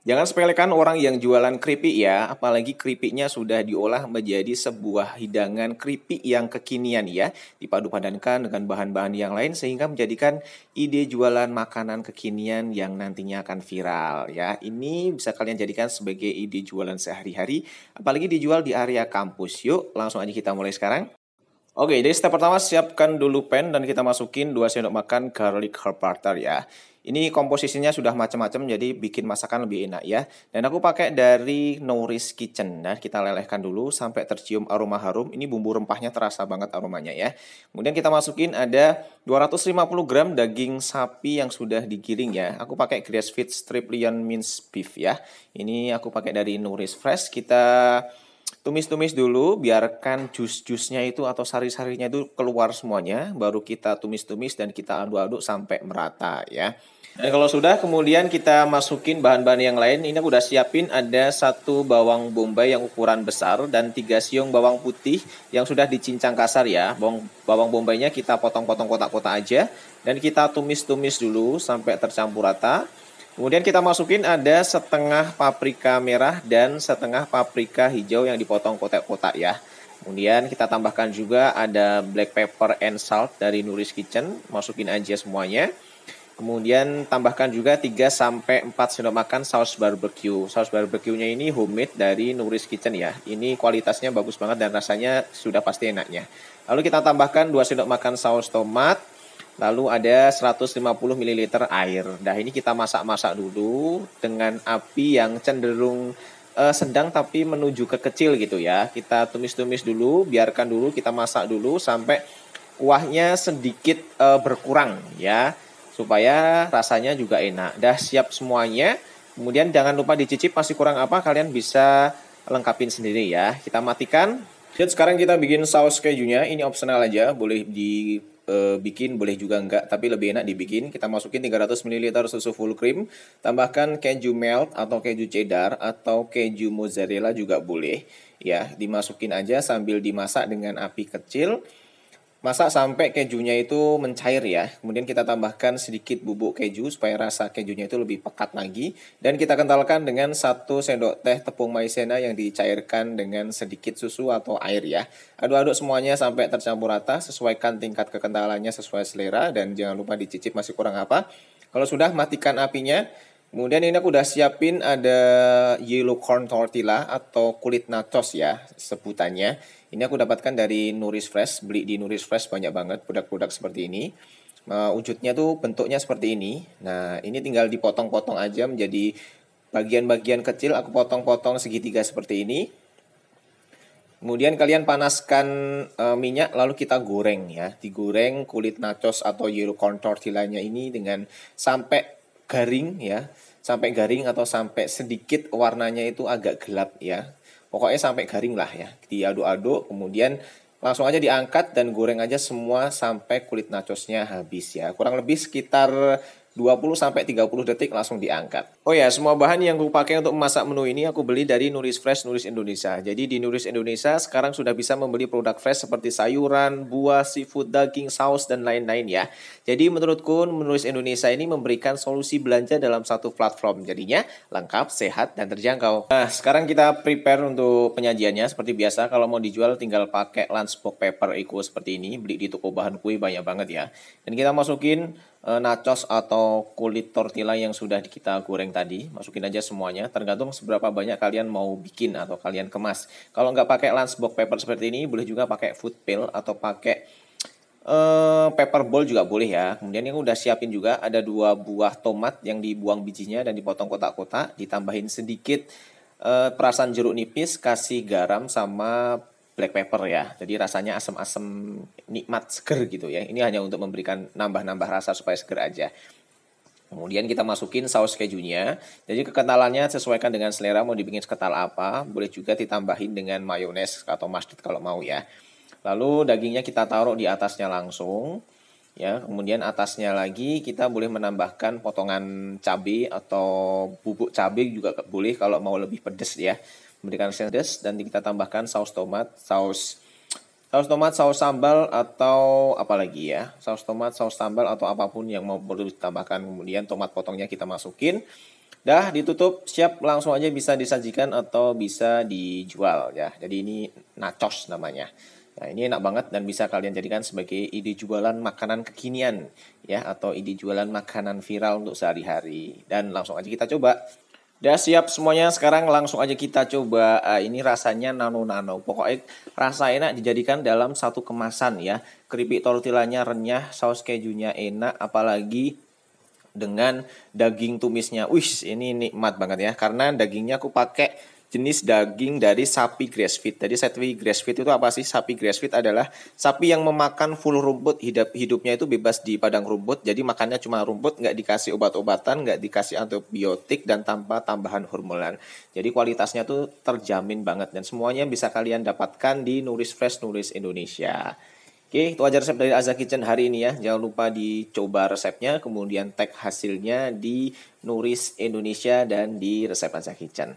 Jangan sepelekan orang yang jualan keripik ya, apalagi keripiknya sudah diolah menjadi sebuah hidangan keripik yang kekinian ya, dipadu-padankan dengan bahan-bahan yang lain sehingga menjadikan ide jualan makanan kekinian yang nantinya akan viral ya. Ini bisa kalian jadikan sebagai ide jualan sehari-hari, apalagi dijual di area kampus. Yuk, langsung aja kita mulai sekarang. Oke, jadi step pertama siapkan dulu pan dan kita masukin 2 sendok makan garlic herb butter ya. Ini komposisinya sudah macam-macam jadi bikin masakan lebih enak ya. Dan aku pakai dari Nourish Kitchen. Nah, kita lelehkan dulu sampai tercium aroma harum. Ini bumbu rempahnya terasa banget aromanya ya. Kemudian kita masukin ada 250 gram daging sapi yang sudah digiling ya. Aku pakai grass fed strip lean minced beef ya. Ini aku pakai dari Nourish Fresh. Kita tumis-tumis dulu, biarkan jus-jusnya itu atau sari-sarinya itu keluar semuanya. Baru kita tumis-tumis dan kita aduk-aduk sampai merata ya. Dan kalau sudah, kemudian kita masukin bahan-bahan yang lain. Ini aku udah siapin ada 1 bawang bombay yang ukuran besar dan 3 siung bawang putih yang sudah dicincang kasar ya. Bawang bombaynya kita potong-potong kotak-kotak aja. Dan kita tumis-tumis dulu sampai tercampur rata. Kemudian kita masukin ada setengah paprika merah dan setengah paprika hijau yang dipotong kotak-kotak ya. Kemudian kita tambahkan juga ada black pepper and salt dari Nourish Kitchen. Masukin aja semuanya. Kemudian tambahkan juga 3-4 sendok makan saus barbecue. Saus barbecue-nya ini homemade dari Nourish Kitchen ya. Ini kualitasnya bagus banget dan rasanya sudah pasti enaknya. Lalu kita tambahkan 2 sendok makan saus tomat. Lalu ada 150 ml air. Nah, ini kita masak-masak dulu dengan api yang cenderung sedang tapi menuju ke kecil gitu ya. Kita tumis-tumis dulu, biarkan dulu, kita masak dulu sampai kuahnya sedikit berkurang ya. Supaya rasanya juga enak. Dah siap semuanya. Kemudian jangan lupa dicicip masih kurang apa, kalian bisa lengkapin sendiri ya. Kita matikan. Dan sekarang kita bikin saus kejunya. Ini opsional aja, boleh dibikin, boleh juga enggak, tapi lebih enak dibikin. Kita masukin 300 ml susu full cream, tambahkan keju melt atau keju cheddar atau keju mozzarella juga boleh ya. Dimasukin aja sambil dimasak dengan api kecil. Masak sampai kejunya itu mencair ya. Kemudian kita tambahkan sedikit bubuk keju supaya rasa kejunya itu lebih pekat lagi. Dan kita kentalkan dengan 1 sendok teh tepung maizena yang dicairkan dengan sedikit susu atau air ya. Aduk-aduk semuanya sampai tercampur rata. Sesuaikan tingkat kekentalannya sesuai selera. Dan jangan lupa dicicip masih kurang apa. Kalau sudah, matikan apinya. Kemudian ini aku udah siapin ada yellow corn tortilla atau kulit nachos ya sebutannya. Ini aku dapatkan dari Nourish Fresh, beli di Nourish Fresh banyak banget produk-produk seperti ini. Wujudnya tuh bentuknya seperti ini. Nah, ini tinggal dipotong-potong aja menjadi bagian-bagian kecil. Aku potong-potong segitiga seperti ini. Kemudian kalian panaskan minyak lalu kita goreng ya. Digoreng kulit nachos atau yellow corn tortillanya ini dengan sampai garing ya. Sampai garing atau sampai sedikit warnanya itu agak gelap ya. Pokoknya sampai garing lah ya. Diaduk-aduk kemudian langsung aja diangkat dan goreng aja semua sampai kulit nachosnya habis ya. Kurang lebih sekitar 20-30 detik langsung diangkat. Oh ya, semua bahan yang aku pakai untuk memasak menu ini aku beli dari Nourish Fresh, Nourish Indonesia. Jadi di Nourish Indonesia sekarang sudah bisa membeli produk fresh seperti sayuran, buah, seafood, daging, saus, dan lain-lain ya. Jadi menurutku Nourish Indonesia ini memberikan solusi belanja dalam satu platform. Jadinya lengkap, sehat, dan terjangkau. Nah, sekarang kita prepare untuk penyajiannya. Seperti biasa, kalau mau dijual tinggal pakai lunchbox paper eco seperti ini. Beli di toko bahan kue banyak banget ya. Dan kita masukin nachos atau kulit tortilla yang sudah kita goreng tadi. Masukin aja semuanya, tergantung seberapa banyak kalian mau bikin atau kalian kemas. Kalau nggak pakai lunchbox paper seperti ini, boleh juga pakai food pail atau pakai paper bowl juga boleh ya. Kemudian yang udah siapin juga ada 2 buah tomat yang dibuang bijinya dan dipotong kotak-kotak. Ditambahin sedikit perasan jeruk nipis, kasih garam sama black pepper ya. Jadi rasanya asam-asam nikmat seger gitu ya. Ini hanya untuk memberikan nambah-nambah rasa supaya seger aja. Kemudian kita masukin saus kejunya. Jadi kekentalannya sesuaikan dengan selera, mau dibikin seketal apa. Boleh juga ditambahin dengan mayones atau mustard kalau mau ya. Lalu dagingnya kita taruh di atasnya langsung. Ya, kemudian atasnya lagi kita boleh menambahkan potongan cabai atau bubuk cabai juga boleh kalau mau lebih pedas ya. Memberikan pedas dan kita tambahkan saus tomat, saus sambal atau apa lagi ya. Saus tomat, saus sambal atau apapun yang mau perlu ditambahkan. Kemudian tomat potongnya kita masukin. Dah ditutup, siap langsung aja bisa disajikan atau bisa dijual ya. Jadi ini nachos namanya. Nah, ini enak banget dan bisa kalian jadikan sebagai ide jualan makanan kekinian ya atau ide jualan makanan viral untuk sehari-hari. Dan langsung aja kita coba. Udah siap semuanya, sekarang langsung aja kita coba. Ini rasanya nano-nano. Pokoknya rasa enak dijadikan dalam satu kemasan ya. Keripik tortillanya renyah, saus kejunya enak, apalagi dengan daging tumisnya. Wih, ini nikmat banget ya. Karena dagingnya aku pakai jenis daging dari sapi grass-fed. Jadi sapi grass-fed itu apa sih? Sapi grass-fed adalah sapi yang memakan full rumput, hidupnya itu bebas di padang rumput. Jadi makannya cuma rumput, nggak dikasih obat-obatan, nggak dikasih antibiotik dan tanpa tambahan hormonan. Jadi kualitasnya tuh terjamin banget dan semuanya bisa kalian dapatkan di Nuris Fresh Nuris Indonesia. Oke, itu aja resep dari Azza Kitchen hari ini ya. Jangan lupa dicoba resepnya, kemudian tag hasilnya di Nuris Indonesia dan di resep Azza Kitchen.